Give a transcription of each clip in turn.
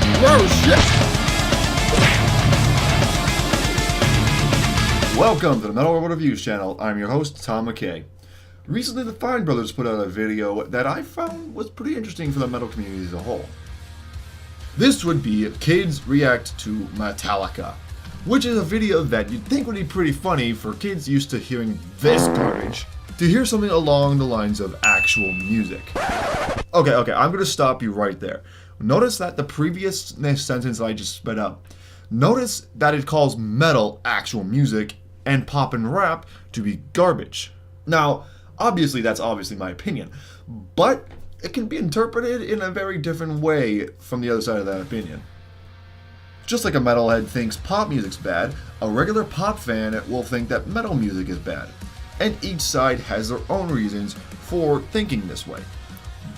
Whoa, shit! Welcome to the Metal World Reviews channel. I'm your host, Tom McKay. Recently, the Fine Brothers put out a video that I found was pretty interesting for the metal community as a whole. This would be Kids React to Metallica, which is a video that you'd think would be pretty funny for kids used to hearing this garbage, to hear something along the lines of actual music. Okay, I'm gonna stop you right there. Notice that the previous sentence I just sped out. Notice that it calls metal actual music and pop and rap to be garbage. Now, obviously that's obviously my opinion, but it can be interpreted in a very different way from the other side of that opinion. Just like a metalhead thinks pop music's bad, a regular pop fan will think that metal music is bad. And each side has their own reasons for thinking this way.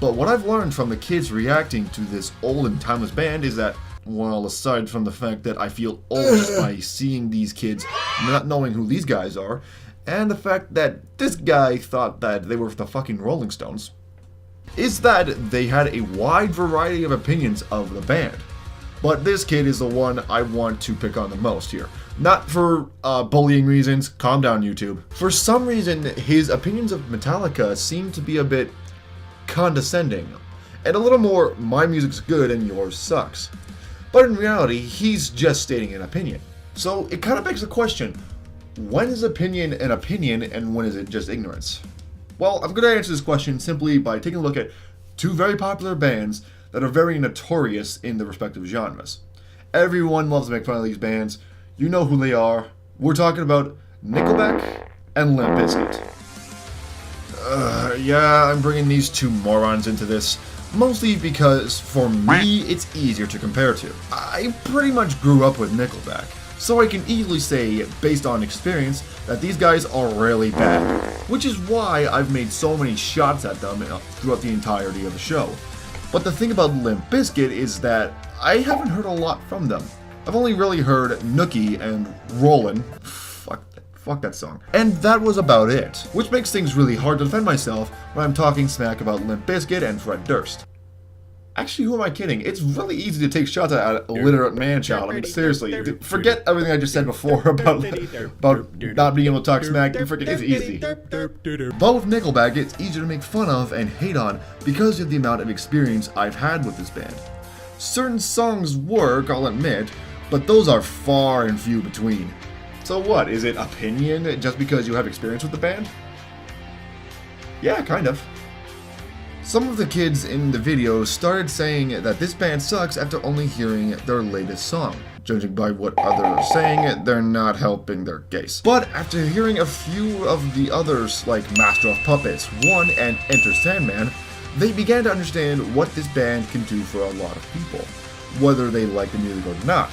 But what I've learned from the kids reacting to this old and timeless band is that, well, aside from the fact that I feel old just by seeing these kids not knowing who these guys are, and the fact that this guy thought that they were the fucking Rolling Stones, is that they had a wide variety of opinions of the band. But this kid is the one I want to pick on the most here. Not for bullying reasons, calm down YouTube. For some reason, his opinions of Metallica seem to be a bit condescending, and a little more, my music's good and yours sucks. But in reality, he's just stating an opinion. So it kind of begs the question, when is opinion an opinion and when is it just ignorance? Well, I'm going to answer this question simply by taking a look at two very popular bands that are very notorious in their respective genres. Everyone loves to make fun of these bands. You know who they are. We're talking about Nickelback and Limp Bizkit. Yeah, I'm bringing these two morons into this, mostly because, for me, it's easier to compare to. I pretty much grew up with Nickelback, so I can easily say, based on experience, that these guys are really bad, which is why I've made so many shots at them throughout the entirety of the show. But the thing about Limp Bizkit is that I haven't heard a lot from them. I've only really heard Nookie and Rollin'. Fuck that song. And that was about it, which makes things really hard to defend myself when I'm talking smack about Limp Bizkit and Fred Durst. Actually, who am I kidding? It's really easy to take shots at a illiterate man-child. I mean, seriously, forget everything I just said before about not being able to talk smack. Freaking, it's easy. But with Nickelback, it's easier to make fun of and hate on because of the amount of experience I've had with this band. Certain songs work, I'll admit, but those are far and few between. So what, is it opinion just because you have experience with the band? Yeah, kind of. Some of the kids in the video started saying that this band sucks after only hearing their latest song. Judging by what others are saying, they're not helping their case. But after hearing a few of the others, like Master of Puppets 1 and Enter Sandman, they began to understand what this band can do for a lot of people, whether they like the music or not.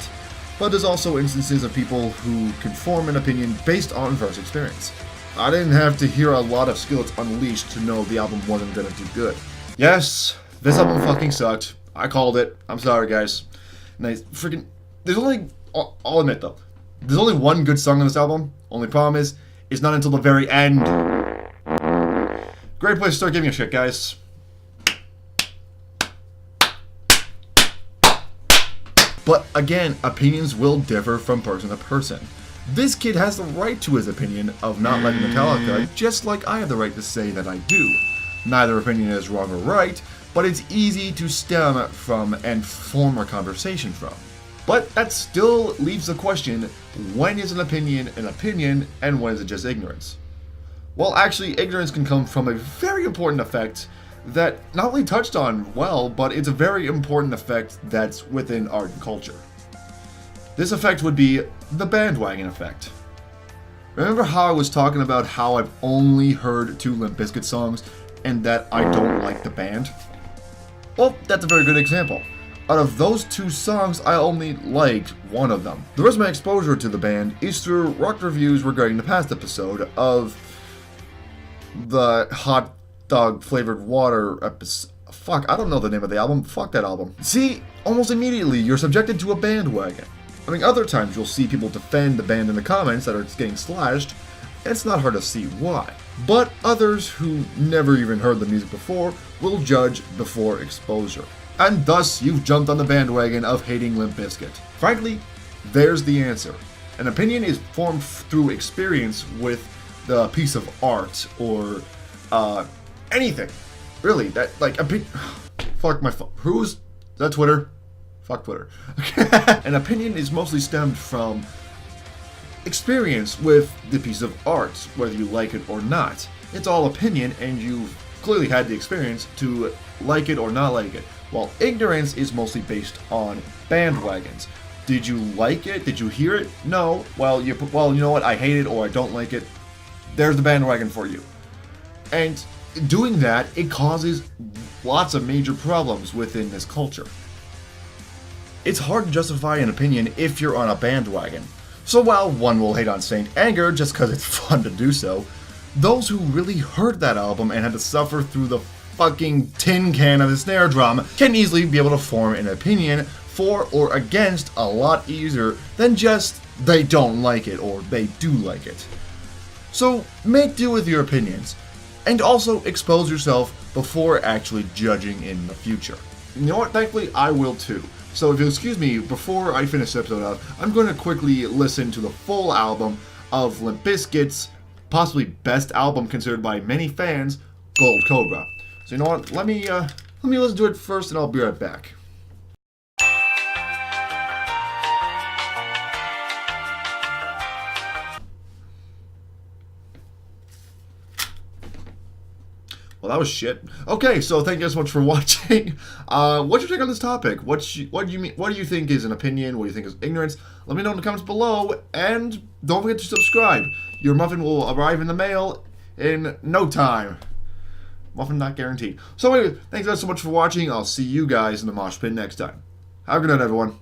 But there's also instances of people who can form an opinion based on first experience. I didn't have to hear a lot of Skillets Unleashed to know the album wasn't gonna do good. Yes, this album fucking sucked. I called it. I'm sorry, guys. Nice. Freaking. There's only. I'll admit though. There's only one good song on this album. Only problem is, it's not until the very end. Great place to start giving a shit, guys. But again, opinions will differ from person to person. This kid has the right to his opinion of not liking Metallica, just like I have the right to say that I do. Neither opinion is wrong or right, but it's easy to stem from and form a conversation from. But that still leaves the question, when is an opinion and when is it just ignorance? Well, actually, ignorance can come from a very important effect that not only touched on well, but it's a very important effect that's within art and culture. This effect would be the bandwagon effect. Remember how I was talking about how I've only heard 2 Limp Bizkit songs and that I don't like the band? Well, that's a very good example. Out of those 2 songs, I only liked one of them. The rest of my exposure to the band is through rock reviews regarding the past episode of the hot dog flavored water episode. Fuck, I don't know the name of the album. Fuck that album. See, almost immediately you're subjected to a bandwagon. I mean, other times you'll see people defend the band in the comments that are getting slashed, and it's not hard to see why. But others who never even heard the music before will judge before exposure. and thus you've jumped on the bandwagon of hating Limp Bizkit. Frankly, there's the answer. An opinion is formed through experience with the piece of art or anything. Really, that like fuck my phone. Who's that? Twitter? Fuck Twitter. An opinion is mostly stemmed from experience with the piece of art, whether you like it or not. It's all opinion, and you've clearly had the experience to like it or not like it. While ignorance is mostly based on bandwagons. Did you like it? Did you hear it? No. Well, you know what? I hate it or I don't like it. There's the bandwagon for you. And doing that, it causes lots of major problems within this culture. It's hard to justify an opinion if you're on a bandwagon. So while one will hate on Saint Anger just because it's fun to do so, those who really heard that album and had to suffer through the fucking tin can of the snare drum can easily be able to form an opinion for or against a lot easier than just they don't like it or they do like it. So make do with your opinions, and also expose yourself before actually judging in the future. You know what? Thankfully, I will too. So if you'll excuse me, before I finish this episode out, I'm going to quickly listen to the full album of Limp Bizkit's possibly best album considered by many fans, Gold Cobra. So you know what? Let me listen to it first, and I'll be right back. Well, that was shit. Okay, so thank you guys so much for watching. What's your take on this topic? What do you think is an opinion? What do you think is ignorance? Let me know in the comments below, and don't forget to subscribe. Your muffin will arrive in the mail in no time. Muffin not guaranteed. So anyway, thanks guys so much for watching. I'll see you guys in the mosh pit next time. Have a good night, everyone.